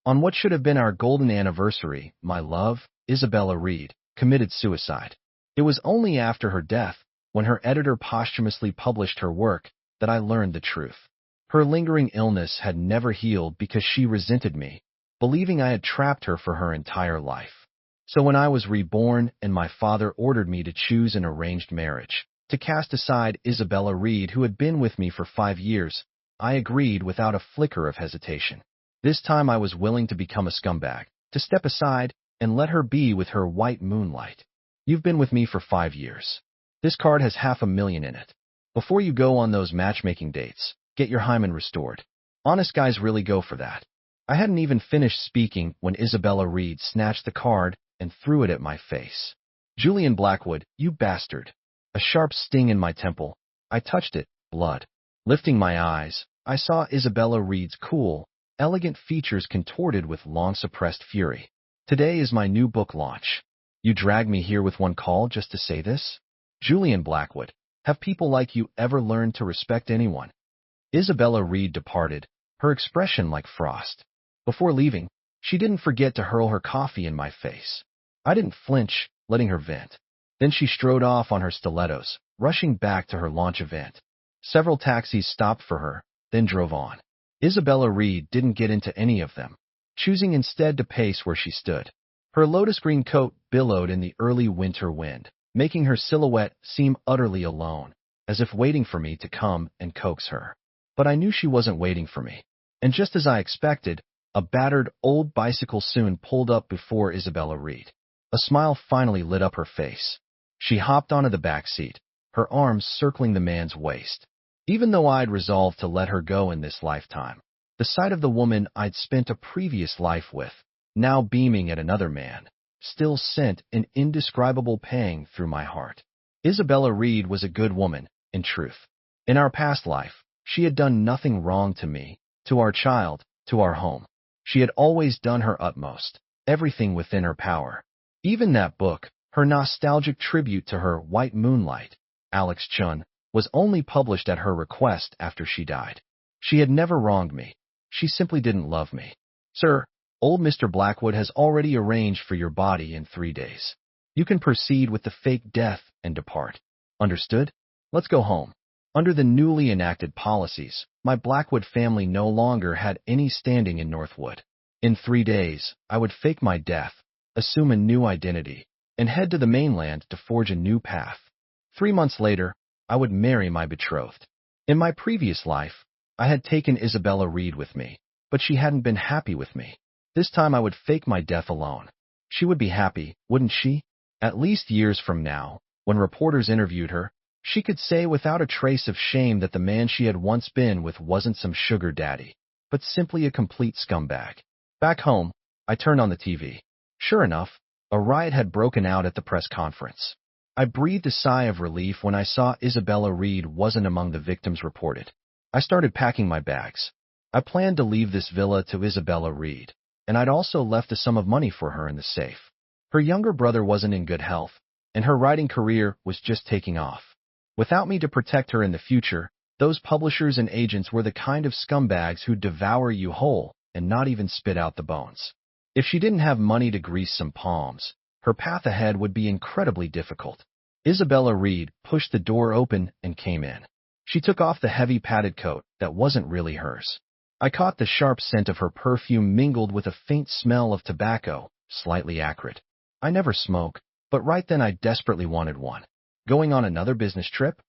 On what should have been our golden anniversary, my love, Isabella Reed, committed suicide. It was only after her death, when her editor posthumously published her work, that I learned the truth. Her lingering illness had never healed because she resented me, believing I had trapped her for her entire life. So when I was reborn and my father ordered me to choose an arranged marriage, to cast aside Isabella Reed, who had been with me for 5 years, I agreed without a flicker of hesitation. This time I was willing to become a scumbag, to step aside and let her be with her white moonlight. You've been with me for 5 years. This card has $500,000 in it. Before you go on those matchmaking dates, get your hymen restored. Honest guys really go for that. I hadn't even finished speaking when Isabella Reed snatched the card and threw it at my face. Julian Blackwood, you bastard. A sharp sting in my temple. I touched it, blood. Lifting my eyes, I saw Isabella Reed's cool, elegant features contorted with long-suppressed fury. Today is my new book launch. You dragged me here with one call just to say this? Julian Blackwood, have people like you ever learned to respect anyone? Isabella Reed departed, her expression like frost. Before leaving, she didn't forget to hurl her coffee in my face. I didn't flinch, letting her vent. Then she strode off on her stilettos, rushing back to her launch event. Several taxis stopped for her, then drove on. Isabella Reed didn't get into any of them, choosing instead to pace where she stood. Her lotus green coat billowed in the early winter wind, making her silhouette seem utterly alone, as if waiting for me to come and coax her. But I knew she wasn't waiting for me. And just as I expected, a battered old bicycle soon pulled up before Isabella Reed. A smile finally lit up her face. She hopped onto the back seat, her arms circling the man's waist. Even though I'd resolved to let her go in this lifetime, the sight of the woman I'd spent a previous life with, now beaming at another man, still sent an indescribable pang through my heart. Isabella Reed was a good woman, in truth. In our past life, she had done nothing wrong to me, to our child, to our home. She had always done her utmost, everything within her power. Even that book, her nostalgic tribute to her white moonlight, Alex Chun, was only published at her request after she died. She had never wronged me. She simply didn't love me. Sir, old Mr. Blackwood has already arranged for your body in 3 days. You can proceed with the fake death and depart. Understood? Let's go home. Under the newly enacted policies, my Blackwood family no longer had any standing in Northwood. In 3 days, I would fake my death, assume a new identity, and head to the mainland to forge a new path. 3 months later, I would marry my betrothed. In my previous life, I had taken Isabella Reed with me, but she hadn't been happy with me. This time I would fake my death alone. She would be happy, wouldn't she? At least years from now, when reporters interviewed her, she could say without a trace of shame that the man she had once been with wasn't some sugar daddy, but simply a complete scumbag. Back home, I turned on the TV. Sure enough, a riot had broken out at the press conference. I breathed a sigh of relief when I saw Isabella Reed wasn't among the victims reported. I started packing my bags. I planned to leave this villa to Isabella Reed, and I'd also left a sum of money for her in the safe. Her younger brother wasn't in good health, and her writing career was just taking off. Without me to protect her in the future, those publishers and agents were the kind of scumbags who'd devour you whole and not even spit out the bones. If she didn't have money to grease some palms, her path ahead would be incredibly difficult. Isabella Reed pushed the door open and came in. She took off the heavy padded coat that wasn't really hers. I caught the sharp scent of her perfume mingled with a faint smell of tobacco, slightly acrid. I never smoke, but right then I desperately wanted one. Going on another business trip?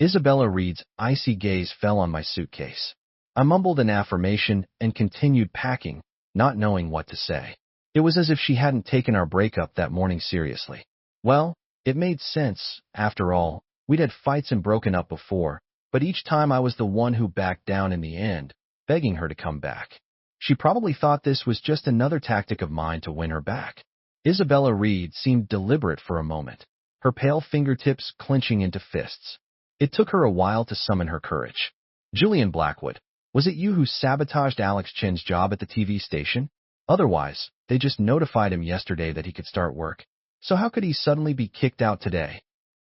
Isabella Reed's icy gaze fell on my suitcase. I mumbled an affirmation and continued packing, not knowing what to say. It was as if she hadn't taken our breakup that morning seriously. Well, it made sense, after all. We'd had fights and broken up before, but each time I was the one who backed down in the end, begging her to come back. She probably thought this was just another tactic of mine to win her back. Isabella Reed seemed deliberate for a moment, her pale fingertips clenching into fists. It took her a while to summon her courage. Julian Blackwood, was it you who sabotaged Alex Chen's job at the TV station? Otherwise, they just notified him yesterday that he could start work. So how could he suddenly be kicked out today?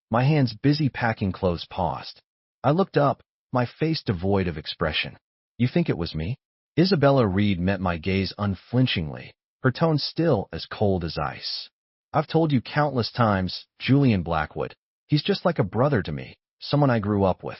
My hands busy packing clothes paused. I looked up, my face devoid of expression. You think it was me? Isabella Reed met my gaze unflinchingly, her tone still as cold as ice. I've told you countless times, Julian Blackwood. He's just like a brother to me, someone I grew up with.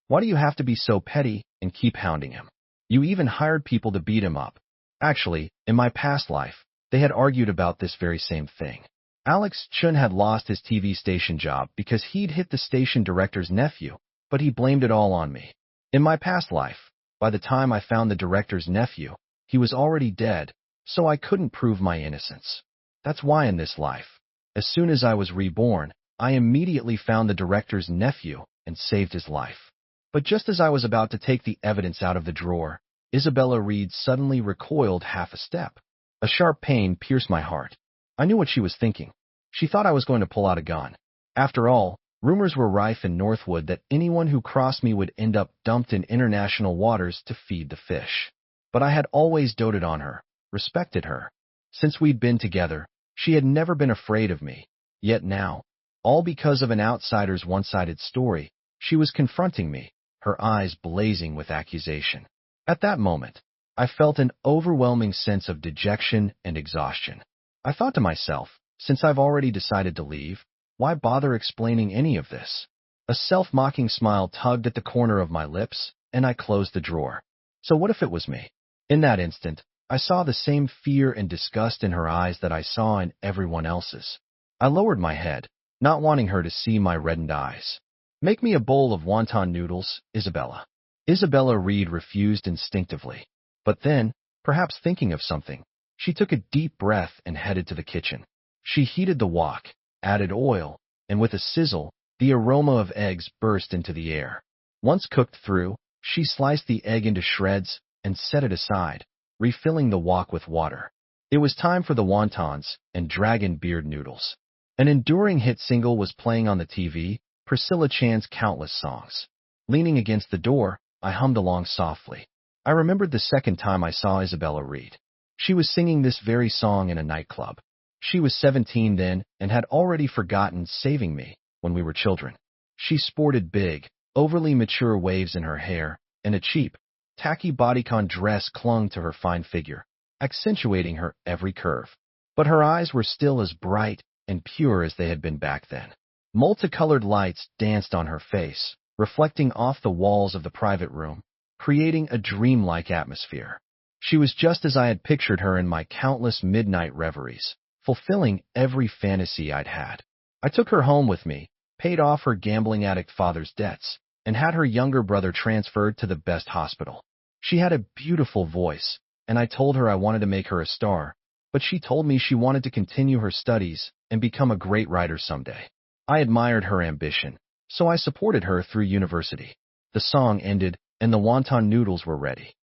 Why do you have to be so petty and keep hounding him? You even hired people to beat him up. Actually, in my past life, they had argued about this very same thing. Alex Chun had lost his TV station job because he'd hit the station director's nephew, but he blamed it all on me. In my past life, by the time I found the director's nephew, he was already dead, so I couldn't prove my innocence. That's why in this life, as soon as I was reborn, I immediately found the director's nephew and saved his life. But just as I was about to take the evidence out of the drawer, Isabella Reed suddenly recoiled half a step. A sharp pain pierced my heart. I knew what she was thinking. She thought I was going to pull out a gun. After all, rumors were rife in Northwood that anyone who crossed me would end up dumped in international waters to feed the fish. But I had always doted on her, respected her. Since we'd been together, she had never been afraid of me. Yet now, all because of an outsider's one-sided story, she was confronting me, her eyes blazing with accusation. At that moment, I felt an overwhelming sense of dejection and exhaustion. I thought to myself, since I've already decided to leave, why bother explaining any of this? A self-mocking smile tugged at the corner of my lips, and I closed the drawer. So what if it was me? In that instant, I saw the same fear and disgust in her eyes that I saw in everyone else's. I lowered my head, not wanting her to see my reddened eyes. Make me a bowl of wonton noodles, Isabella. Isabella Reed refused instinctively. But then, perhaps thinking of something, she took a deep breath and headed to the kitchen. She heated the wok, added oil, and with a sizzle, the aroma of eggs burst into the air. Once cooked through, she sliced the egg into shreds and set it aside, refilling the wok with water. It was time for the wontons and dragon beard noodles. An enduring hit single was playing on the TV, Priscilla Chan's countless songs. Leaning against the door, I hummed along softly. I remembered the second time I saw Isabella Reed. She was singing this very song in a nightclub. She was 17 then and had already forgotten saving me when we were children. She sported big, overly mature waves in her hair, and a cheap, tacky bodycon dress clung to her fine figure, accentuating her every curve. But her eyes were still as bright and pure as they had been back then. Multicolored lights danced on her face, reflecting off the walls of the private room, creating a dreamlike atmosphere. She was just as I had pictured her in my countless midnight reveries, fulfilling every fantasy I'd had. I took her home with me, paid off her gambling addict father's debts, and had her younger brother transferred to the best hospital. She had a beautiful voice, and I told her I wanted to make her a star, but she told me she wanted to continue her studies and become a great writer someday. I admired her ambition, so I supported her through university. The song ended, and the wonton noodles were ready.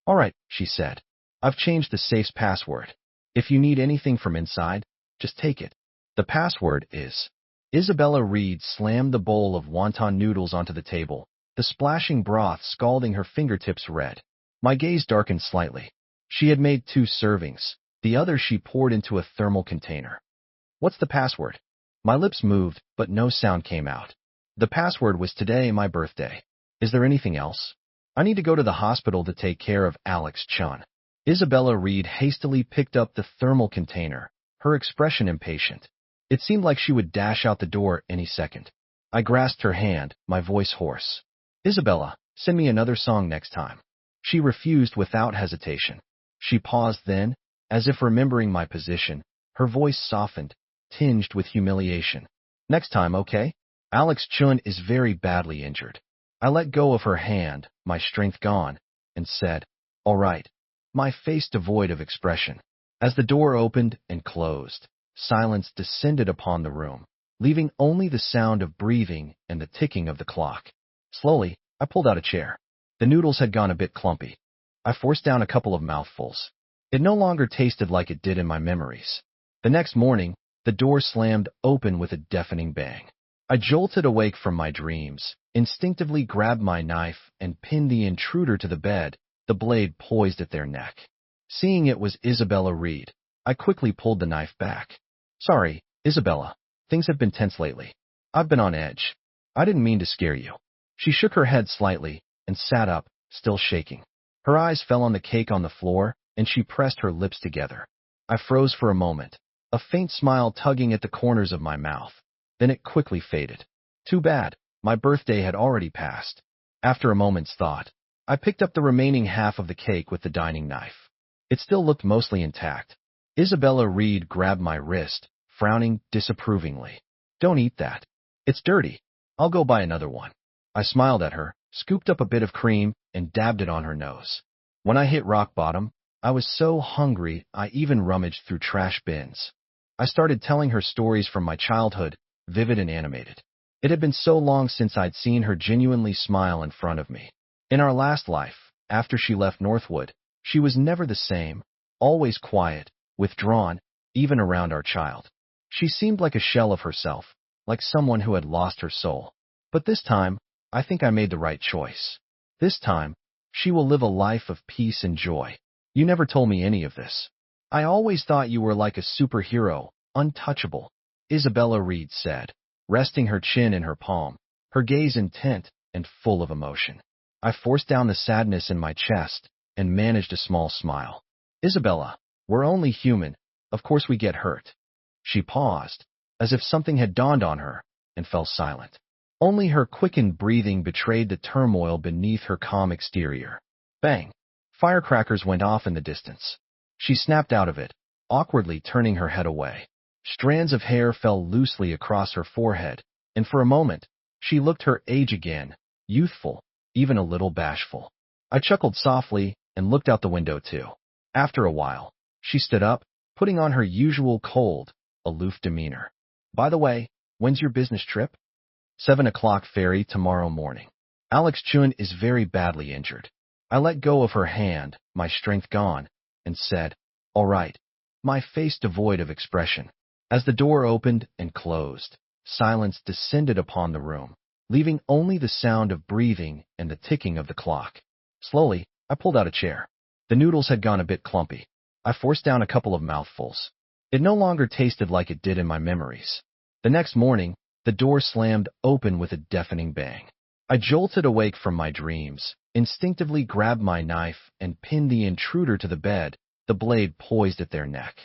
All right, she said. I've changed the safe's password. If you need anything from inside, just take it. The password is... Isabella Reed slammed the bowl of wonton noodles onto the table, the splashing broth scalding her fingertips red. My gaze darkened slightly. She had made 2 servings. The other she poured into a thermal container. What's the password? My lips moved, but no sound came out. The password was today my birthday. Is there anything else? I need to go to the hospital to take care of Alex Chun. Isabella Reed hastily picked up the thermal container, her expression impatient. It seemed like she would dash out the door any second. I grasped her hand, my voice hoarse. Isabella, send me another song next time. She refused without hesitation. She paused then, as if remembering my position, her voice softened, tinged with humiliation. Next time, okay? Alex Chun is very badly injured. I let go of her hand, my strength gone, and said, all right, my face devoid of expression. As the door opened and closed, silence descended upon the room, leaving only the sound of breathing and the ticking of the clock. Slowly, I pulled out a chair. The noodles had gone a bit clumpy. I forced down a couple of mouthfuls. It no longer tasted like it did in my memories. The next morning, the door slammed open with a deafening bang. I jolted awake from my dreams, instinctively grabbed my knife, and pinned the intruder to the bed, the blade poised at their neck. Seeing it was Isabella Reed, I quickly pulled the knife back. Sorry, Isabella. Things have been tense lately. I've been on edge. I didn't mean to scare you. She shook her head slightly and sat up, still shaking. Her eyes fell on the cake on the floor, and she pressed her lips together. I froze for a moment, a faint smile tugging at the corners of my mouth. Then it quickly faded. Too bad, my birthday had already passed. After a moment's thought, I picked up the remaining half of the cake with the dining knife. It still looked mostly intact. Isabella Reed grabbed my wrist, frowning disapprovingly. Don't eat that. It's dirty. I'll go buy another one. I smiled at her, scooped up a bit of cream, and dabbed it on her nose. When I hit rock bottom, I was so hungry I even rummaged through trash bins. I started telling her stories from my childhood, vivid and animated. It had been so long since I'd seen her genuinely smile in front of me. In our last life, after she left Northwood, she was never the same, always quiet, withdrawn, even around our child. She seemed like a shell of herself, like someone who had lost her soul. But this time, I think I made the right choice. This time, she will live a life of peace and joy. You never told me any of this. I always thought you were like a superhero, untouchable, Isabella Reed said, resting her chin in her palm, her gaze intent and full of emotion. I forced down the sadness in my chest and managed a small smile. Isabella, we're only human. Of course we get hurt. She paused, as if something had dawned on her, and fell silent. Only her quickened breathing betrayed the turmoil beneath her calm exterior. Bang! Firecrackers went off in the distance. She snapped out of it, awkwardly turning her head away. Strands of hair fell loosely across her forehead, and for a moment, she looked her age again, youthful, even a little bashful. I chuckled softly and looked out the window too. After a while, she stood up, putting on her usual cold, aloof demeanor. By the way, when's your business trip? 7 o'clock ferry tomorrow morning. Alex Chun is very badly injured. I let go of her hand, my strength gone, and said, all right, my face devoid of expression. As the door opened and closed, silence descended upon the room, leaving only the sound of breathing and the ticking of the clock. Slowly, I pulled out a chair. The noodles had gone a bit clumpy. I forced down a couple of mouthfuls. It no longer tasted like it did in my memories. The next morning, the door slammed open with a deafening bang. I jolted awake from my dreams, instinctively grabbed my knife, and pinned the intruder to the bed, the blade poised at their neck.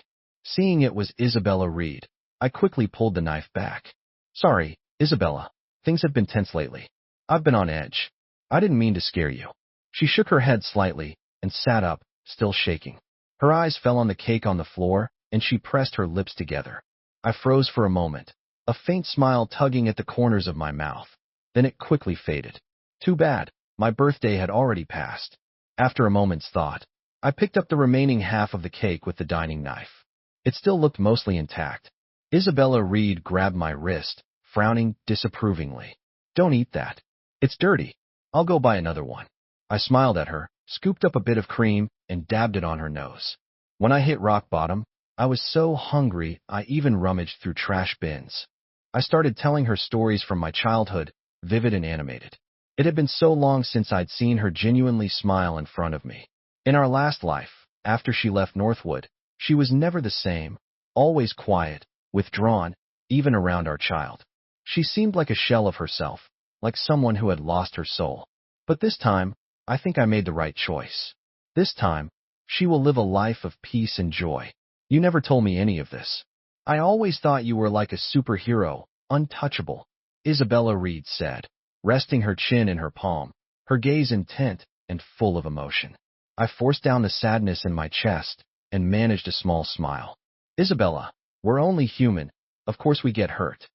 Seeing it was Isabella Reed, I quickly pulled the knife back. Sorry, Isabella. Things have been tense lately. I've been on edge. I didn't mean to scare you. She shook her head slightly and sat up, still shaking. Her eyes fell on the cake on the floor, and she pressed her lips together. I froze for a moment, a faint smile tugging at the corners of my mouth. Then it quickly faded. Too bad, my birthday had already passed. After a moment's thought, I picked up the remaining half of the cake with the dining knife. It still looked mostly intact. Isabella Reed grabbed my wrist, frowning disapprovingly. Don't eat that. It's dirty. I'll go buy another one. I smiled at her, scooped up a bit of cream, and dabbed it on her nose. When I hit rock bottom, I was so hungry I even rummaged through trash bins. I started telling her stories from my childhood, vivid and animated. It had been so long since I'd seen her genuinely smile in front of me. In our last life, after she left Northwood, she was never the same, always quiet, withdrawn, even around our child. She seemed like a shell of herself, like someone who had lost her soul. But this time, I think I made the right choice. This time, she will live a life of peace and joy. You never told me any of this. I always thought you were like a superhero, untouchable, Isabella Reed said, resting her chin in her palm, her gaze intent and full of emotion. I forced down the sadness in my chest and managed a small smile. Isabella, we're only human. Of course we get hurt.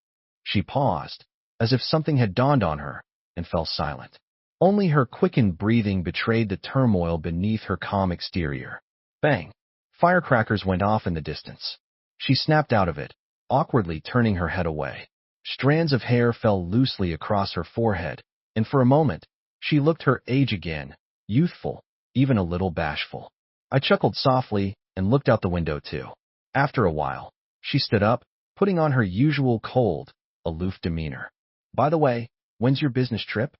She paused, as if something had dawned on her, and fell silent. Only her quickened breathing betrayed the turmoil beneath her calm exterior. Bang! Firecrackers went off in the distance. She snapped out of it, awkwardly turning her head away. Strands of hair fell loosely across her forehead, and for a moment, she looked her age again, youthful, even a little bashful. I chuckled softly and looked out the window too. After a while, she stood up, putting on her usual cold, aloof demeanor. By the way, when's your business trip?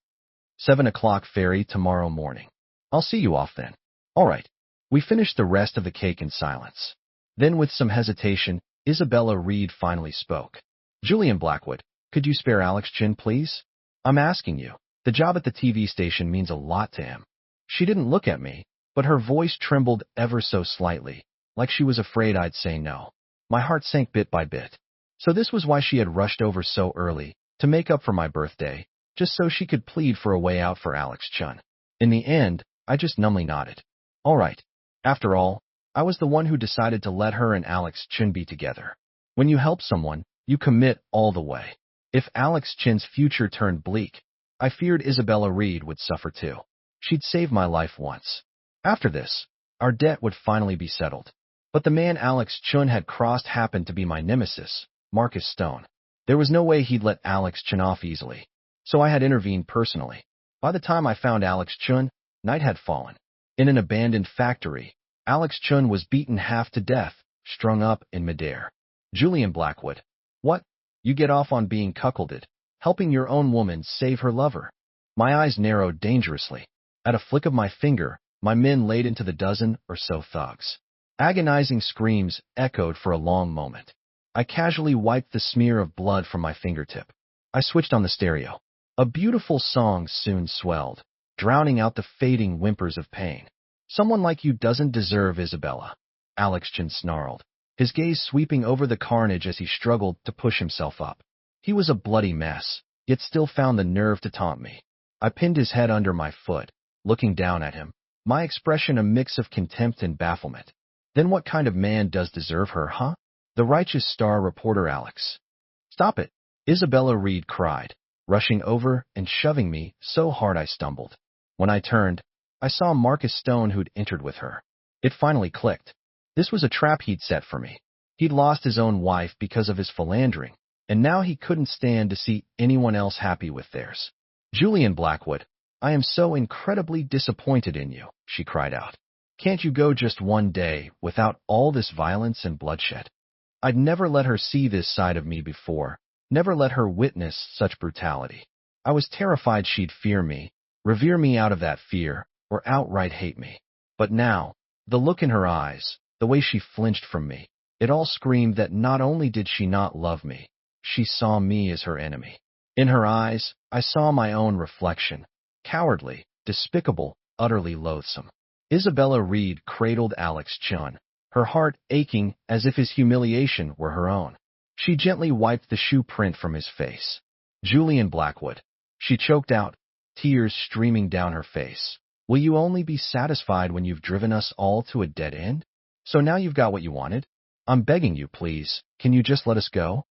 7 o'clock ferry tomorrow morning. I'll see you off then. All right. We finished the rest of the cake in silence. Then with some hesitation, Isabella Reed finally spoke. Julian Blackwood, could you spare Alex Chin, please? I'm asking you. The job at the TV station means a lot to him. She didn't look at me, but her voice trembled ever so slightly, like she was afraid I'd say no. My heart sank bit by bit. So this was why she had rushed over so early, to make up for my birthday, just so she could plead for a way out for Alex Chun. In the end, I just numbly nodded. All right. After all, I was the one who decided to let her and Alex Chun be together. When you help someone, you commit all the way. If Alex Chun's future turned bleak, I feared Isabella Reed would suffer too. She'd saved my life once. After this, our debt would finally be settled. But the man Alex Chun had crossed happened to be my nemesis, Marcus Stone. There was no way he'd let Alex Chun off easily. So I had intervened personally. By the time I found Alex Chun, night had fallen. In an abandoned factory, Alex Chun was beaten half to death, strung up in midair. Julian Blackwood. What? You get off on being cuckolded, helping your own woman save her lover. My eyes narrowed dangerously. At a flick of my finger, my men laid into the dozen or so thugs. Agonizing screams echoed for a long moment. I casually wiped the smear of blood from my fingertip. I switched on the stereo. A beautiful song soon swelled, drowning out the fading whimpers of pain. Someone like you doesn't deserve Isabella, Alex Chun snarled, his gaze sweeping over the carnage as he struggled to push himself up. He was a bloody mess, yet still found the nerve to taunt me. I pinned his head under my foot, looking down at him, my expression a mix of contempt and bafflement. Then what kind of man does deserve her, huh? The righteous star reporter Alex. Stop it, Isabella Reed cried, rushing over and shoving me so hard I stumbled. When I turned, I saw Marcus Stone who'd entered with her. It finally clicked. This was a trap he'd set for me. He'd lost his own wife because of his philandering, and now he couldn't stand to see anyone else happy with theirs. Julian Blackwood, I am so incredibly disappointed in you, she cried out. Can't you go just one day without all this violence and bloodshed? I'd never let her see this side of me before, never let her witness such brutality. I was terrified she'd fear me, revere me out of that fear, or outright hate me. But now, the look in her eyes, the way she flinched from me, it all screamed that not only did she not love me, she saw me as her enemy. In her eyes, I saw my own reflection, cowardly, despicable, utterly loathsome. Isabella Reed cradled Alex Chun, her heart aching as if his humiliation were her own. She gently wiped the shoe print from his face. Julian Blackwood, she choked out, tears streaming down her face. Will you only be satisfied when you've driven us all to a dead end? So now you've got what you wanted? I'm begging you, please, can you just let us go?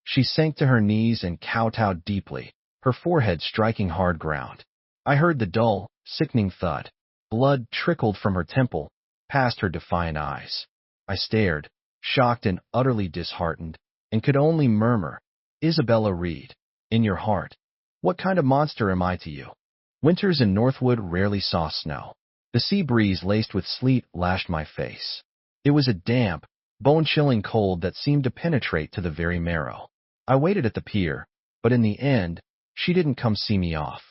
She sank to her knees and kowtowed deeply, her forehead striking hard ground. I heard the dull, sickening thud. Blood trickled from her temple, past her defiant eyes. I stared, shocked and utterly disheartened, and could only murmur, Isabella Reed, in your heart, what kind of monster am I to you? Winters in Northwood rarely saw snow. The sea breeze laced with sleet lashed my face. It was a damp, bone-chilling cold that seemed to penetrate to the very marrow. I waited at the pier, but in the end, she didn't come see me off.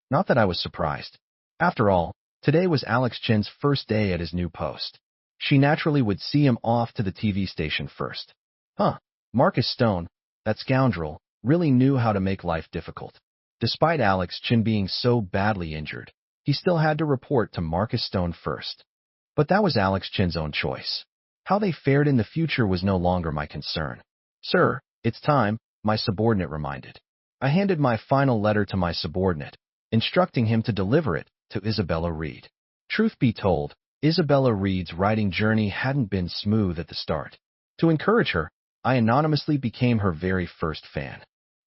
Not that I was surprised. After all, today was Alex Chen's first day at his new post. She naturally would see him off to the TV station first. Marcus Stone, that scoundrel, really knew how to make life difficult. Despite Alex Chen being so badly injured, he still had to report to Marcus Stone first. But that was Alex Chen's own choice. How they fared in the future was no longer my concern. Sir, it's time, my subordinate reminded. I handed my final letter to my subordinate, instructing him to deliver it to Isabella Reed. Truth be told, Isabella Reed's writing journey hadn't been smooth at the start. To encourage her, I anonymously became her very first fan.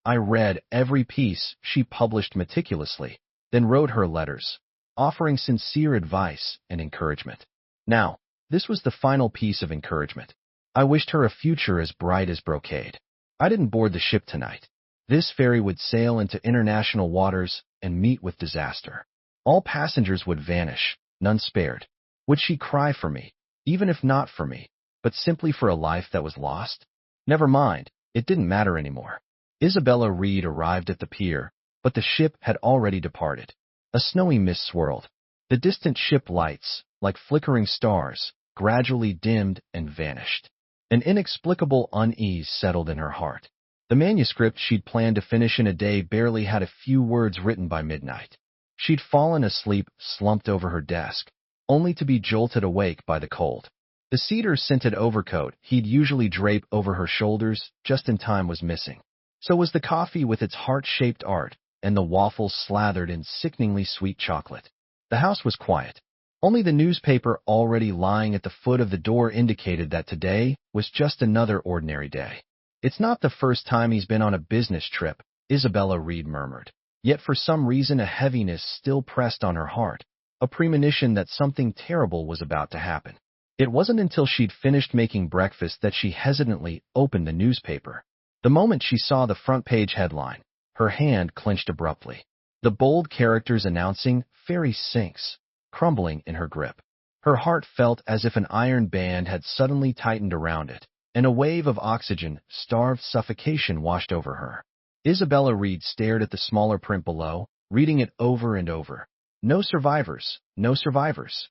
I read every piece she published meticulously, then wrote her letters, offering sincere advice and encouragement. Now, this was the final piece of encouragement. I wished her a future as bright as brocade. I didn't board the ship tonight. This ferry would sail into international waters and meet with disaster. All passengers would vanish, none spared. Would she cry for me, even if not for me, but simply for a life that was lost? Never mind, it didn't matter anymore. Isabella Reed arrived at the pier, but the ship had already departed. A snowy mist swirled. The distant ship lights, like flickering stars, gradually dimmed and vanished. An inexplicable unease settled in her heart. The manuscript she'd planned to finish in a day barely had a few words written by midnight. She'd fallen asleep, slumped over her desk, only to be jolted awake by the cold. The cedar-scented overcoat he'd usually drape over her shoulders just in time was missing. So was the coffee with its heart-shaped art and the waffles slathered in sickeningly sweet chocolate. The house was quiet. Only the newspaper already lying at the foot of the door indicated that today was just another ordinary day. It's not the first time he's been on a business trip, Isabella Reed murmured. Yet for some reason a heaviness still pressed on her heart, a premonition that something terrible was about to happen. It wasn't until she'd finished making breakfast that she hesitantly opened the newspaper. The moment she saw the front-page headline, her hand clenched abruptly. The bold characters announcing, "Ferry sinks," crumbling in her grip. Her heart felt as if an iron band had suddenly tightened around it, and a wave of oxygen-starved suffocation washed over her. Isabella Reed stared at the smaller print below, reading it over and over. No survivors, no survivors.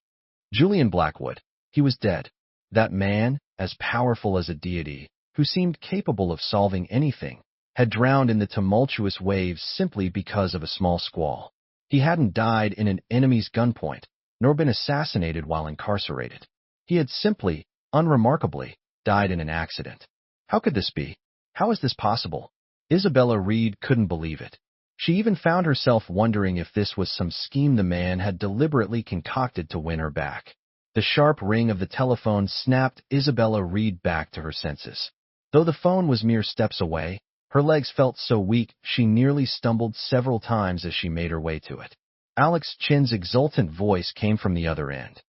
Julian Blackwood. He was dead. That man, as powerful as a deity, who seemed capable of solving anything, had drowned in the tumultuous waves simply because of a small squall. He hadn't died in an enemy's gunpoint, nor been assassinated while incarcerated. He had simply, unremarkably, died in an accident. How could this be? How is this possible? Isabella Reed couldn't believe it. She even found herself wondering if this was some scheme the man had deliberately concocted to win her back. The sharp ring of the telephone snapped Isabella Reed back to her senses. Though the phone was mere steps away, her legs felt so weak she nearly stumbled several times as she made her way to it. Alex Chin's exultant voice came from the other end.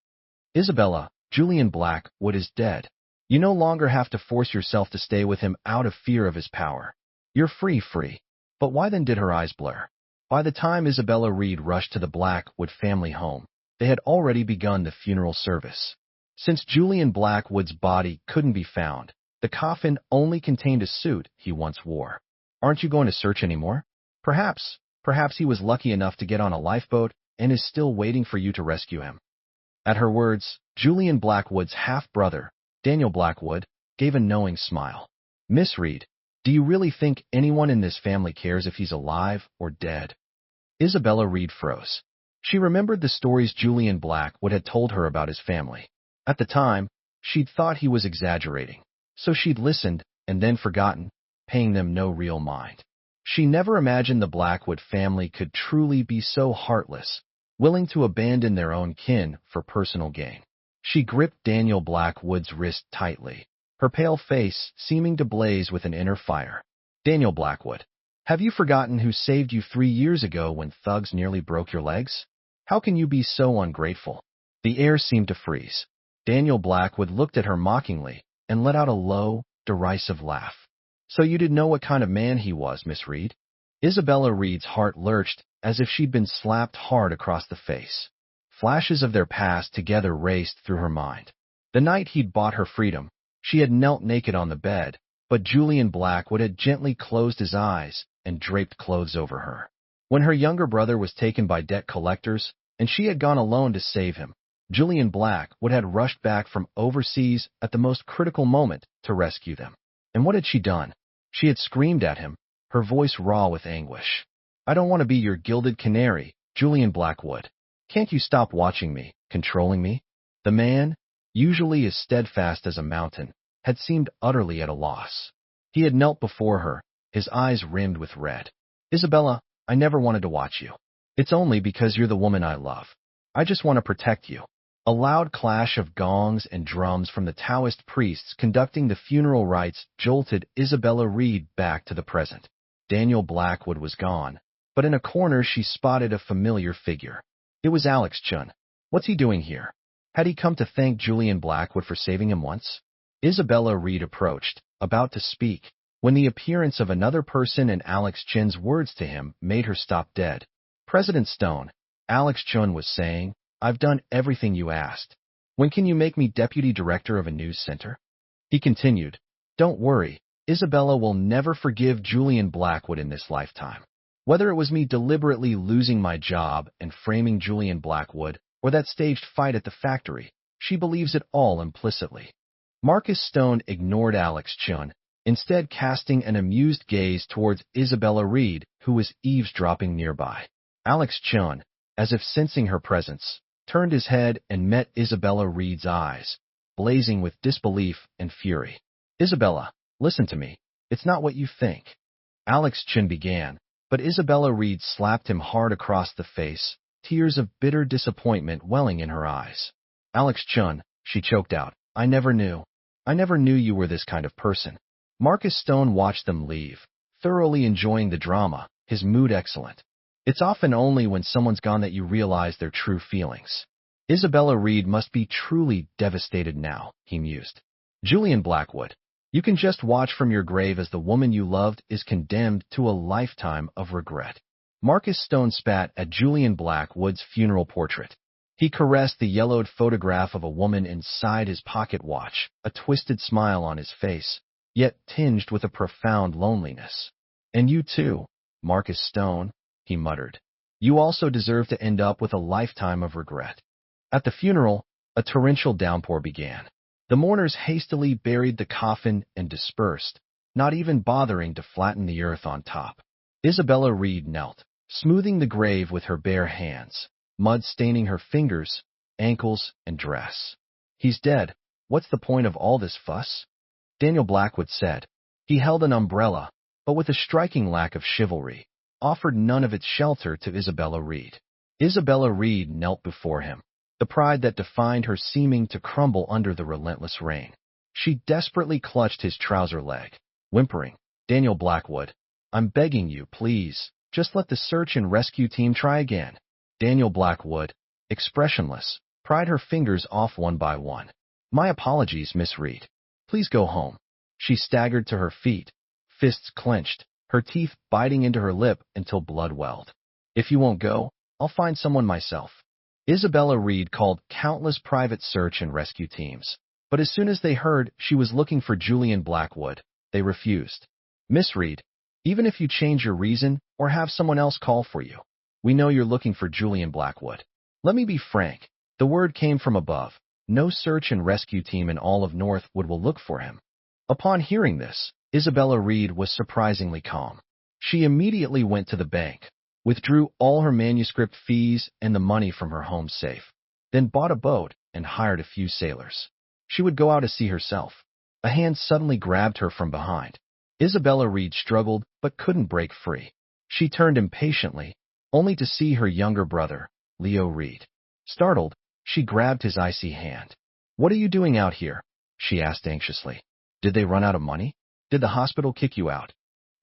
"Isabella, Julian Blackwood is dead. You no longer have to force yourself to stay with him out of fear of his power. You're free. But why then did her eyes blur? By the time Isabella Reed rushed to the Blackwood family home, they had already begun the funeral service. Since Julian Blackwood's body couldn't be found, the coffin only contained a suit he once wore. "Aren't you going to search anymore? Perhaps he was lucky enough to get on a lifeboat and is still waiting for you to rescue him." At her words, Julian Blackwood's half-brother, Daniel Blackwood, gave a knowing smile. "Miss Reed, do you really think anyone in this family cares if he's alive or dead?" Isabella Reed froze. She remembered the stories Julian Blackwood had told her about his family. At the time, she'd thought he was exaggerating, so she'd listened and then forgotten, paying them no real mind. She never imagined the Blackwood family could truly be so heartless, willing to abandon their own kin for personal gain. She gripped Daniel Blackwood's wrist tightly, her pale face seeming to blaze with an inner fire. "Daniel Blackwood, have you forgotten who saved you 3 years ago when thugs nearly broke your legs? How can you be so ungrateful?" The air seemed to freeze. Daniel Blackwood looked at her mockingly and let out a low, derisive laugh. "So you didn't know what kind of man he was, Miss Reed?" Isabella Reed's heart lurched as if she'd been slapped hard across the face. Flashes of their past together raced through her mind. The night he'd bought her freedom, she had knelt naked on the bed, but Julian Blackwood had gently closed his eyes and draped clothes over her. When her younger brother was taken by debt collectors, and she had gone alone to save him, Julian Blackwood had rushed back from overseas at the most critical moment to rescue them. And what had she done? She had screamed at him, her voice raw with anguish. "I don't want to be your gilded canary, Julian Blackwood. Can't you stop watching me, controlling me?" The man, usually as steadfast as a mountain, had seemed utterly at a loss. He had knelt before her, his eyes rimmed with red. "Isabella, I never wanted to watch you. It's only because you're the woman I love. I just want to protect you." A loud clash of gongs and drums from the Taoist priests conducting the funeral rites jolted Isabella Reed back to the present. Daniel Blackwood was gone, but in a corner she spotted a familiar figure. It was Alex Chun. What's he doing here? Had he come to thank Julian Blackwood for saving him once? Isabella Reed approached, about to speak, when the appearance of another person and Alex Chun's words to him made her stop dead. "President Stone," Alex Chun was saying, "I've done everything you asked. When can you make me deputy director of a news center?" He continued, "Don't worry, Isabella will never forgive Julian Blackwood in this lifetime. Whether it was me deliberately losing my job and framing Julian Blackwood, or that staged fight at the factory, she believes it all implicitly." Marcus Stone ignored Alex Chun, instead casting an amused gaze towards Isabella Reed, who was eavesdropping nearby. Alex Chun, as if sensing her presence, turned his head and met Isabella Reed's eyes, blazing with disbelief and fury. "Isabella, listen to me. It's not what you think." Alex Chin began, but Isabella Reed slapped him hard across the face, tears of bitter disappointment welling in her eyes. "Alex Chun," she choked out, I never knew you were this kind of person." Marcus Stone watched them leave, thoroughly enjoying the drama, his mood excellent. It's often only when someone's gone that you realize their true feelings. Isabella Reed must be truly devastated now, he mused. Julian Blackwood, you can just watch from your grave as the woman you loved is condemned to a lifetime of regret. Marcus Stone spat at Julian Blackwood's funeral portrait. He caressed the yellowed photograph of a woman inside his pocket watch, a twisted smile on his face, yet tinged with a profound loneliness. "And you too, Marcus Stone," he muttered. "You also deserve to end up with a lifetime of regret." At the funeral, a torrential downpour began. The mourners hastily buried the coffin and dispersed, not even bothering to flatten the earth on top. Isabella Reed knelt, smoothing the grave with her bare hands, mud staining her fingers, ankles, and dress. "He's dead. What's the point of all this fuss?" Daniel Blackwood said. He held an umbrella, but with a striking lack of chivalry, offered none of its shelter to Isabella Reed. Isabella Reed knelt before him, the pride that defined her seeming to crumble under the relentless rain. She desperately clutched his trouser leg, whimpering, "Daniel Blackwood, I'm begging you, please, just let the search and rescue team try again." Daniel Blackwood, expressionless, pried her fingers off one by one. "My apologies, Miss Reed. Please go home." She staggered to her feet, fists clenched, her teeth biting into her lip until blood welled. "If you won't go, I'll find someone myself." Isabella Reed called countless private search and rescue teams, but as soon as they heard she was looking for Julian Blackwood, they refused. "Miss Reed, even if you change your reason or have someone else call for you, we know you're looking for Julian Blackwood. Let me be frank, the word came from above. No search and rescue team in all of Northwood will look for him." Upon hearing this, Isabella Reed was surprisingly calm. She immediately went to the bank, withdrew all her manuscript fees and the money from her home safe, then bought a boat and hired a few sailors. She would go out to sea herself. A hand suddenly grabbed her from behind. Isabella Reed struggled but couldn't break free. She turned impatiently, only to see her younger brother, Leo Reed. Startled, she grabbed his icy hand. "What are you doing out here?" she asked anxiously. "Did they run out of money? Did the hospital kick you out?"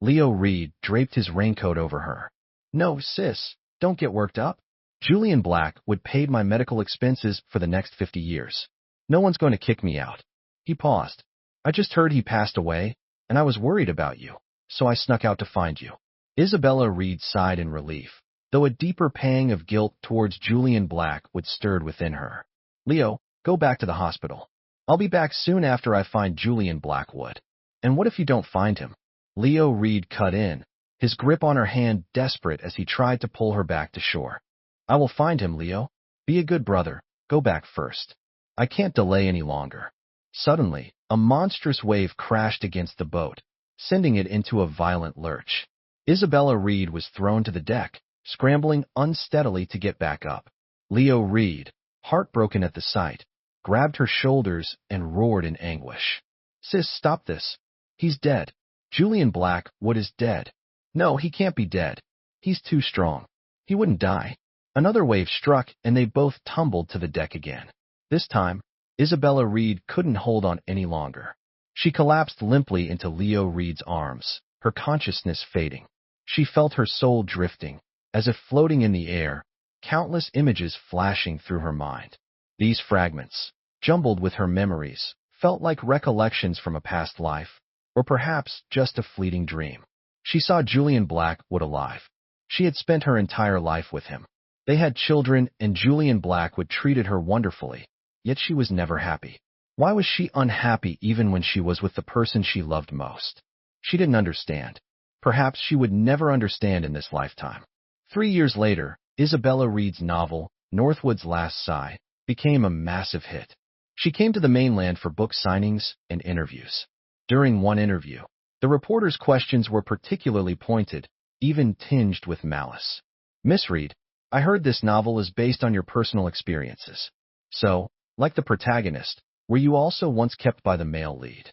Leo Reed draped his raincoat over her. "No, sis, don't get worked up. Julian Blackwood paid my medical expenses for the next 50 years. No one's going to kick me out." He paused. "I just heard he passed away, and I was worried about you, so I snuck out to find you." Isabella Reed sighed in relief, though a deeper pang of guilt towards Julian Blackwood stirred within her. "Leo, go back to the hospital. I'll be back soon after I find Julian Blackwood." "And what if you don't find him?" Leo Reed cut in, his grip on her hand desperate as he tried to pull her back to shore. "I will find him, Leo. Be a good brother. Go back first. I can't delay any longer." Suddenly, a monstrous wave crashed against the boat, sending it into a violent lurch. Isabella Reed was thrown to the deck, scrambling unsteadily to get back up. Leo Reed, heartbroken at the sight, grabbed her shoulders and roared in anguish. "Sis, stop this. He's dead. Julian Blackwood is dead." "No, he can't be dead. He's too strong. He wouldn't die." Another wave struck, and they both tumbled to the deck again. This time, Isabella Reed couldn't hold on any longer. She collapsed limply into Leo Reed's arms, her consciousness fading. She felt her soul drifting, as if floating in the air, countless images flashing through her mind. These fragments, jumbled with her memories, felt like recollections from a past life, or perhaps just a fleeting dream. She saw Julian Blackwood alive. She had spent her entire life with him. They had children, and Julian Blackwood treated her wonderfully, yet she was never happy. Why was she unhappy even when she was with the person she loved most? She didn't understand. Perhaps she would never understand in this lifetime. 3 years later, Isabella Reed's novel, Northwood's Last Sigh, became a massive hit. She came to the mainland for book signings and interviews. During one interview, the reporter's questions were particularly pointed, even tinged with malice. "Miss Reed, I heard this novel is based on your personal experiences. So, like the protagonist, were you also once kept by the male lead?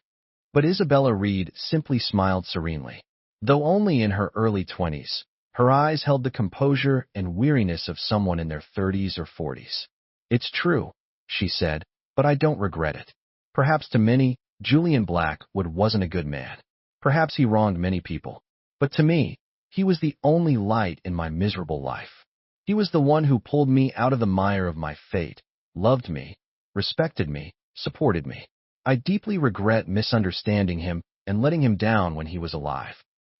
But Isabella Reed simply smiled serenely. Though only in her early 20s, her eyes held the composure and weariness of someone in their 30s or 40s. It's true, she said, but I don't regret it. Perhaps to many, Julian Blackwood wasn't a good man. Perhaps he wronged many people. But to me, he was the only light in my miserable life. He was the one who pulled me out of the mire of my fate, loved me, respected me, supported me. I deeply regret misunderstanding him and letting him down when he was alive.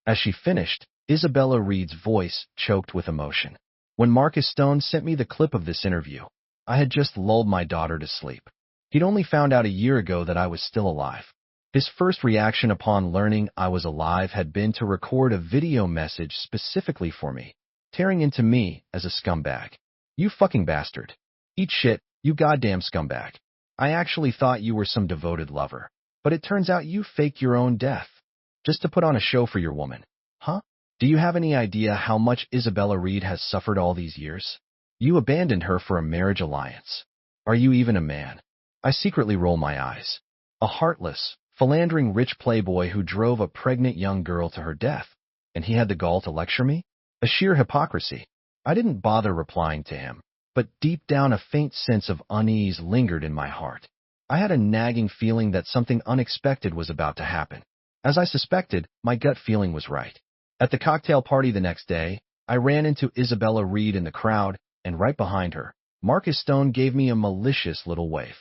As she finished, Isabella Reed's voice choked with emotion. When Marcus Stone sent me the clip of this interview, I had just lulled my daughter to sleep. He'd only found out a year ago that I was still alive. His first reaction upon learning I was alive had been to record a video message specifically for me, tearing into me as a scumbag. You fucking bastard. Eat shit, you goddamn scumbag. I actually thought you were some devoted lover, but it turns out you faked your own death, just to put on a show for your woman. Huh? Do you have any idea how much Isabella Reed has suffered all these years? You abandoned her for a marriage alliance. Are you even a man? I secretly roll my eyes. A heartless, philandering rich playboy who drove a pregnant young girl to her death, and he had the gall to lecture me? A sheer hypocrisy. I didn't bother replying to him, but deep down a faint sense of unease lingered in my heart. I had a nagging feeling that something unexpected was about to happen. As I suspected, my gut feeling was right. At the cocktail party the next day, I ran into Isabella Reed in the crowd, and right behind her, Marcus Stone gave me a malicious little wave.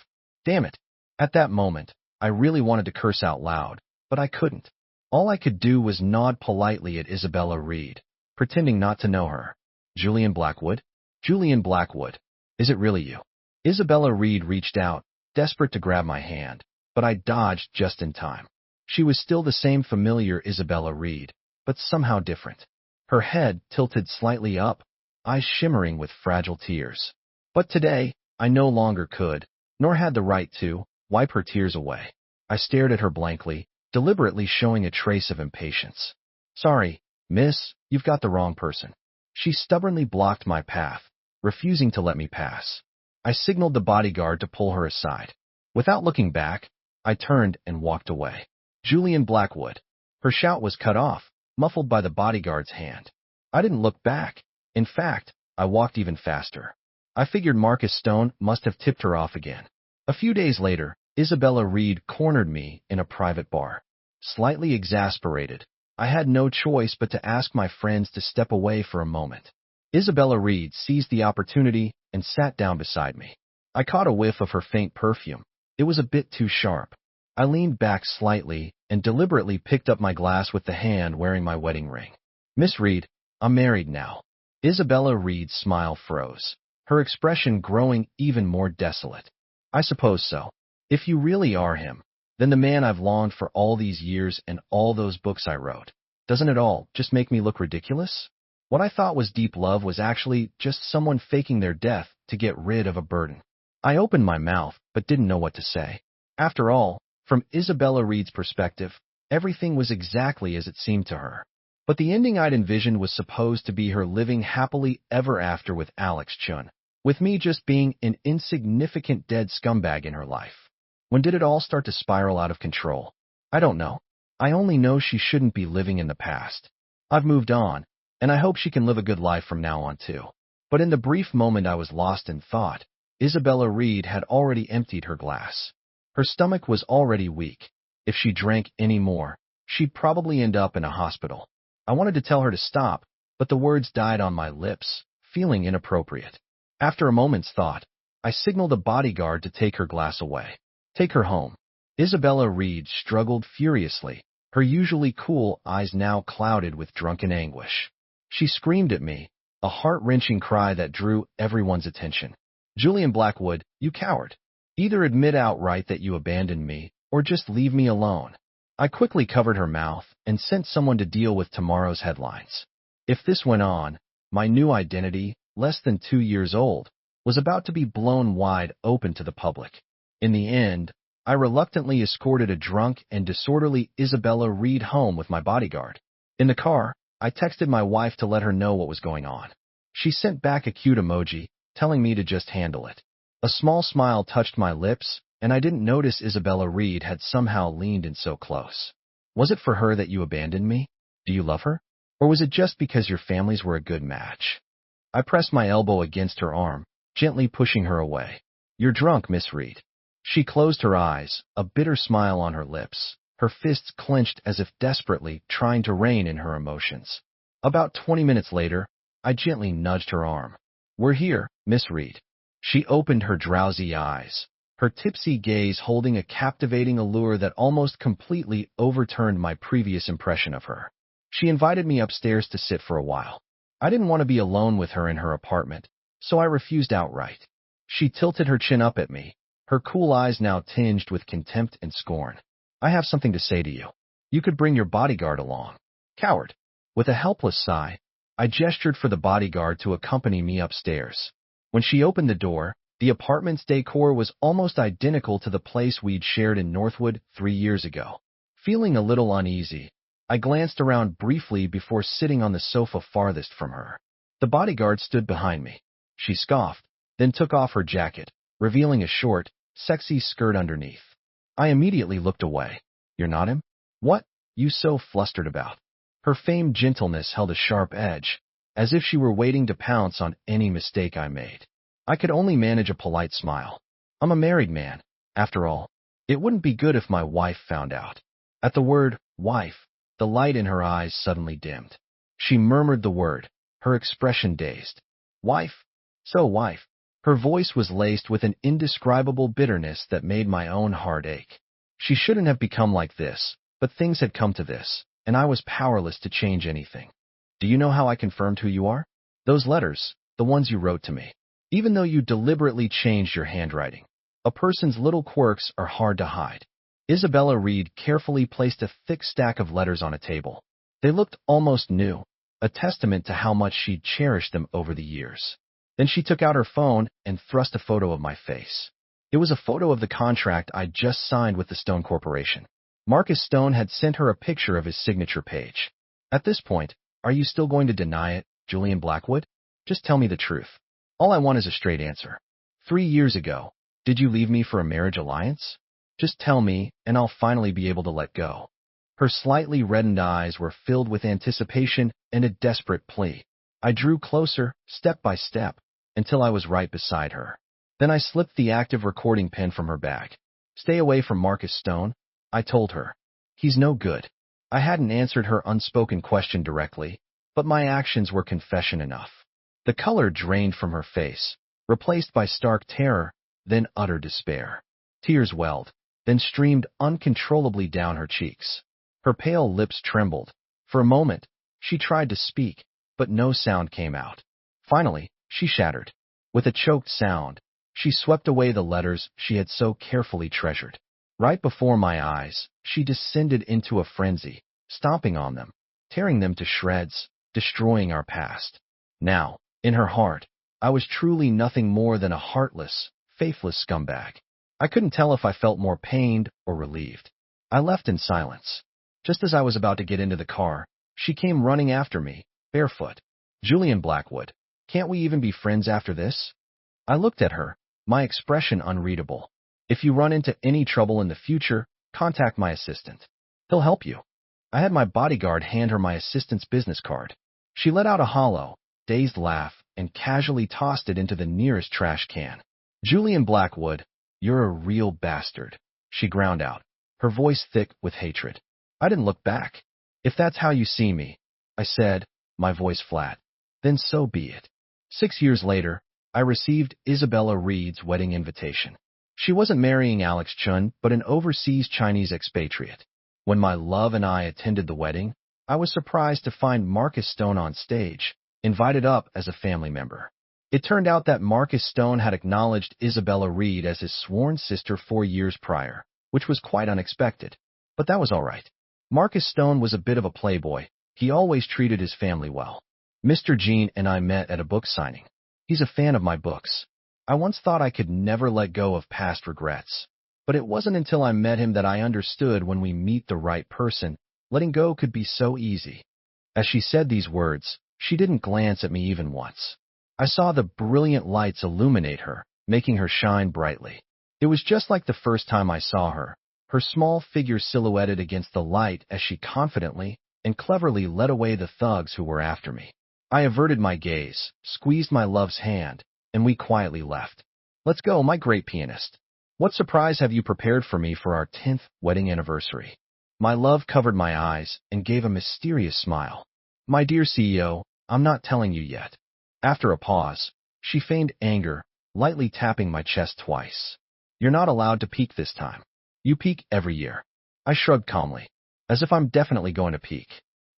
Damn it. At that moment, I really wanted to curse out loud, but I couldn't. All I could do was nod politely at Isabella Reed, pretending not to know her. Julian Blackwood? Julian Blackwood. Is it really you? Isabella Reed reached out, desperate to grab my hand, but I dodged just in time. She was still the same familiar Isabella Reed, but somehow different. Her head tilted slightly up, eyes shimmering with fragile tears. But today, I no longer could, nor had the right to, wipe her tears away. I stared at her blankly, deliberately showing a trace of impatience. Sorry, miss, you've got the wrong person. She stubbornly blocked my path, refusing to let me pass. I signaled the bodyguard to pull her aside. Without looking back, I turned and walked away. Julian Blackwood. Her shout was cut off, muffled by the bodyguard's hand. I didn't look back. In fact, I walked even faster. I figured Marcus Stone must have tipped her off again. A few days later, Isabella Reed cornered me in a private bar. Slightly exasperated, I had no choice but to ask my friends to step away for a moment. Isabella Reed seized the opportunity and sat down beside me. I caught a whiff of her faint perfume. It was a bit too sharp. I leaned back slightly and deliberately picked up my glass with the hand wearing my wedding ring. Miss Reed, I'm married now. Isabella Reed's smile froze, her expression growing even more desolate. I suppose so. If you really are him, then the man I've longed for all these years and all those books I wrote. Doesn't it all just make me look ridiculous? What I thought was deep love was actually just someone faking their death to get rid of a burden. I opened my mouth, but didn't know what to say. After all, from Isabella Reed's perspective, everything was exactly as it seemed to her. But the ending I'd envisioned was supposed to be her living happily ever after with Alex Chun, with me just being an insignificant dead scumbag in her life. When did it all start to spiral out of control? I don't know. I only know she shouldn't be living in the past. I've moved on, and I hope she can live a good life from now on too. But in the brief moment I was lost in thought, Isabella Reed had already emptied her glass. Her stomach was already weak. If she drank any more, she'd probably end up in a hospital. I wanted to tell her to stop, but the words died on my lips, feeling inappropriate. After a moment's thought, I signaled a bodyguard to take her glass away. Take her home. Isabella Reed struggled furiously, her usually cool eyes now clouded with drunken anguish. She screamed at me, a heart-wrenching cry that drew everyone's attention. Julian Blackwood, you coward. Either admit outright that you abandoned me, or just leave me alone. I quickly covered her mouth and sent someone to deal with tomorrow's headlines. If this went on, my new identity, less than 2 years old, was about to be blown wide open to the public. In the end, I reluctantly escorted a drunk and disorderly Isabella Reed home with my bodyguard. In the car, I texted my wife to let her know what was going on. She sent back a cute emoji, telling me to just handle it. A small smile touched my lips, and I didn't notice Isabella Reed had somehow leaned in so close. Was it for her that you abandoned me? Do you love her? Or was it just because your families were a good match? I pressed my elbow against her arm, gently pushing her away. You're drunk, Miss Reed. She closed her eyes, a bitter smile on her lips, her fists clenched as if desperately trying to rein in her emotions. About 20 minutes later, I gently nudged her arm. We're here, Miss Reed. She opened her drowsy eyes, her tipsy gaze holding a captivating allure that almost completely overturned my previous impression of her. She invited me upstairs to sit for a while. I didn't want to be alone with her in her apartment, so I refused outright. She tilted her chin up at me, her cool eyes now tinged with contempt and scorn. I have something to say to you. You could bring your bodyguard along. Coward. With a helpless sigh, I gestured for the bodyguard to accompany me upstairs. When she opened the door, the apartment's decor was almost identical to the place we'd shared in Northwood 3 years ago. Feeling a little uneasy, I glanced around briefly before sitting on the sofa farthest from her. The bodyguard stood behind me. She scoffed, then took off her jacket, revealing a short, sexy skirt underneath. I immediately looked away. You're not him? What? You so flustered about? Her feigned gentleness held a sharp edge, as if she were waiting to pounce on any mistake I made. I could only manage a polite smile. I'm a married man, after all. It wouldn't be good if my wife found out. At the word, wife, the light in her eyes suddenly dimmed. She murmured the word, her expression dazed. Wife? So wife. Her voice was laced with an indescribable bitterness that made my own heart ache. She shouldn't have become like this, but things had come to this, and I was powerless to change anything. Do you know how I confirmed who you are? Those letters, the ones you wrote to me. Even though you deliberately changed your handwriting, a person's little quirks are hard to hide. Isabella Reed carefully placed a thick stack of letters on a table. They looked almost new, a testament to how much she'd cherished them over the years. Then she took out her phone and thrust a photo of my face. It was a photo of the contract I'd just signed with the Stone Corporation. Marcus Stone had sent her a picture of his signature page. At this point, are you still going to deny it, Julian Blackwood? Just tell me the truth. All I want is a straight answer. 3 years ago, did you leave me for a marriage alliance? Just tell me, and I'll finally be able to let go. Her slightly reddened eyes were filled with anticipation and a desperate plea. I drew closer, step by step, until I was right beside her. Then I slipped the active recording pen from her bag. Stay away from Marcus Stone, I told her. He's no good. I hadn't answered her unspoken question directly, but my actions were confession enough. The color drained from her face, replaced by stark terror, then utter despair. Tears welled, then streamed uncontrollably down her cheeks. Her pale lips trembled. For a moment, she tried to speak, but no sound came out. Finally, she shattered. With a choked sound, she swept away the letters she had so carefully treasured. Right before my eyes, she descended into a frenzy, stomping on them, tearing them to shreds, destroying our past. Now, in her heart, I was truly nothing more than a heartless, faithless scumbag. I couldn't tell if I felt more pained or relieved. I left in silence. Just as I was about to get into the car, she came running after me, barefoot. Julian Blackwood, can't we even be friends after this? I looked at her, my expression unreadable. If you run into any trouble in the future, contact my assistant. He'll help you. I had my bodyguard hand her my assistant's business card. She let out a hollow, dazed laugh and casually tossed it into the nearest trash can. Julian Blackwood, you're a real bastard, she ground out, her voice thick with hatred. I didn't look back. If that's how you see me, I said, my voice flat, then so be it. 6 years later, I received Isabella Reed's wedding invitation. She wasn't marrying Alex Chun, but an overseas Chinese expatriate. When my love and I attended the wedding, I was surprised to find Marcus Stone on stage, invited up as a family member. It turned out that Marcus Stone had acknowledged Isabella Reed as his sworn sister 4 years prior, which was quite unexpected. But that was all right. Marcus Stone was a bit of a playboy. He always treated his family well. Mr. Jean and I met at a book signing. He's a fan of my books. I once thought I could never let go of past regrets. But it wasn't until I met him that I understood when we meet the right person, letting go could be so easy. As she said these words, she didn't glance at me even once. I saw the brilliant lights illuminate her, making her shine brightly. It was just like the first time I saw her, her small figure silhouetted against the light as she confidently and cleverly led away the thugs who were after me. I averted my gaze, squeezed my love's hand, and we quietly left. Let's go, my great pianist. What surprise have you prepared for me for our 10th wedding anniversary? My love covered my eyes and gave a mysterious smile. My dear CEO, I'm not telling you yet. After a pause, she feigned anger, lightly tapping my chest twice. You're not allowed to peek this time. You peek every year. I shrugged calmly, as if I'm definitely going to peek.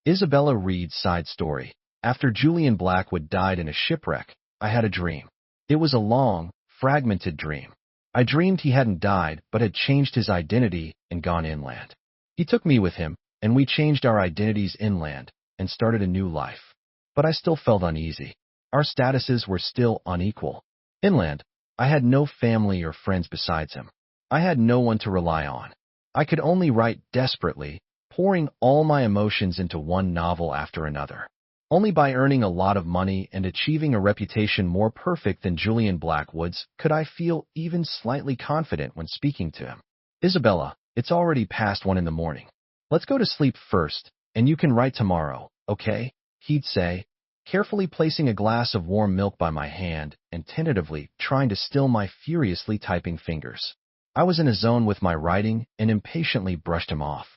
Isabella Reed's side story. After Julian Blackwood died in a shipwreck, I had a dream. It was a long, fragmented dream. I dreamed he hadn't died but had changed his identity and gone inland. He took me with him, and we changed our identities inland and started a new life. But I still felt uneasy. Our statuses were still unequal. Inland, I had no family or friends besides him. I had no one to rely on. I could only write desperately, pouring all my emotions into one novel after another. Only by earning a lot of money and achieving a reputation more perfect than Julian Blackwood's could I feel even slightly confident when speaking to him. Isabella, it's already past 1 in the morning. Let's go to sleep first, and you can write tomorrow, okay? He'd say, carefully placing a glass of warm milk by my hand and tentatively trying to still my furiously typing fingers. I was in a zone with my writing and impatiently brushed him off.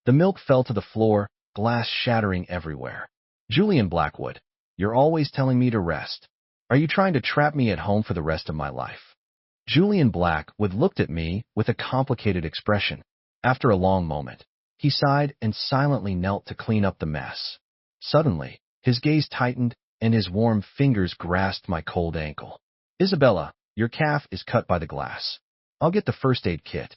The milk fell to the floor, glass shattering everywhere. Julian Blackwood, you're always telling me to rest. Are you trying to trap me at home for the rest of my life? Julian Blackwood looked at me with a complicated expression. After a long moment, he sighed and silently knelt to clean up the mess. Suddenly, his gaze tightened and his warm fingers grasped my cold ankle. Isabella, your calf is cut by the glass. I'll get the first aid kit.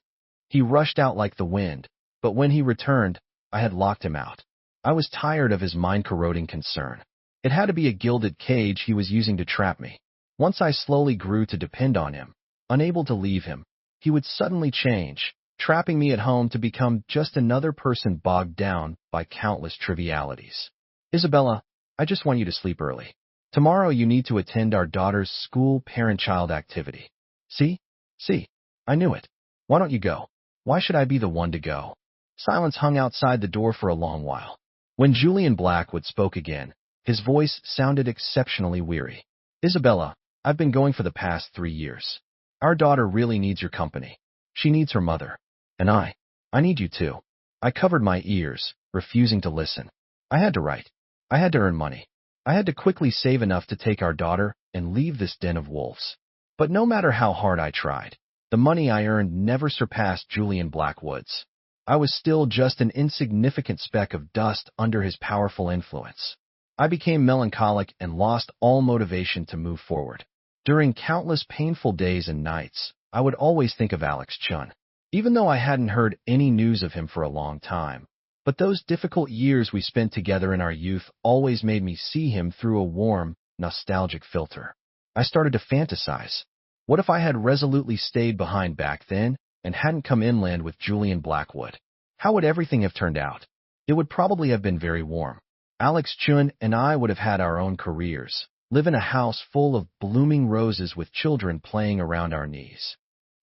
He rushed out like the wind, but when he returned, I had locked him out. I was tired of his mind-corroding concern. It had to be a gilded cage he was using to trap me. Once I slowly grew to depend on him, unable to leave him, he would suddenly change, trapping me at home to become just another person bogged down by countless trivialities. Isabella, I just want you to sleep early. Tomorrow you need to attend our daughter's school parent-child activity. See? I knew it. Why don't you go? Why should I be the one to go? Silence hung outside the door for a long while. When Julian Blackwood spoke again, his voice sounded exceptionally weary. Isabella, I've been going for the past 3 years. Our daughter really needs your company. She needs her mother. And I need you too. I covered my ears, refusing to listen. I had to write. I had to earn money. I had to quickly save enough to take our daughter and leave this den of wolves. But no matter how hard I tried, the money I earned never surpassed Julian Blackwood's. I was still just an insignificant speck of dust under his powerful influence. I became melancholic and lost all motivation to move forward. During countless painful days and nights, I would always think of Alex Chun, even though I hadn't heard any news of him for a long time. But those difficult years we spent together in our youth always made me see him through a warm, nostalgic filter. I started to fantasize. What if I had resolutely stayed behind back then and hadn't come inland with Julian Blackwood? How would everything have turned out? It would probably have been very warm. Alex Chun and I would have had our own careers, live in a house full of blooming roses with children playing around our knees.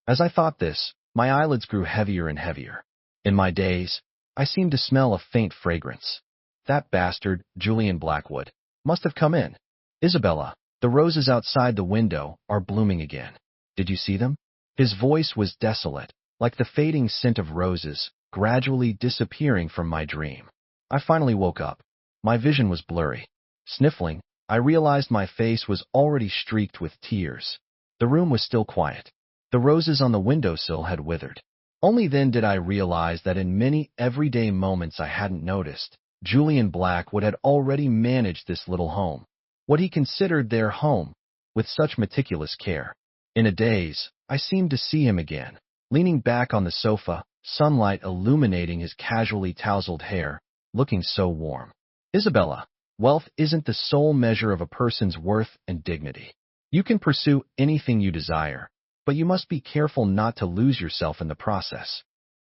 As I thought this, my eyelids grew heavier and heavier. In my daze, I seemed to smell a faint fragrance. That bastard, Julian Blackwood, must have come in. Isabella, the roses outside the window are blooming again. Did you see them? His voice was desolate, like the fading scent of roses, gradually disappearing from my dream. I finally woke up. My vision was blurry. Sniffling, I realized my face was already streaked with tears. The room was still quiet. The roses on the windowsill had withered. Only then did I realize that in many everyday moments I hadn't noticed, Julian Blackwood had already managed this little home, what he considered their home, with such meticulous care. In a daze, I seemed to see him again, leaning back on the sofa, sunlight illuminating his casually tousled hair, looking so warm. Isabella, wealth isn't the sole measure of a person's worth and dignity. You can pursue anything you desire, but you must be careful not to lose yourself in the process.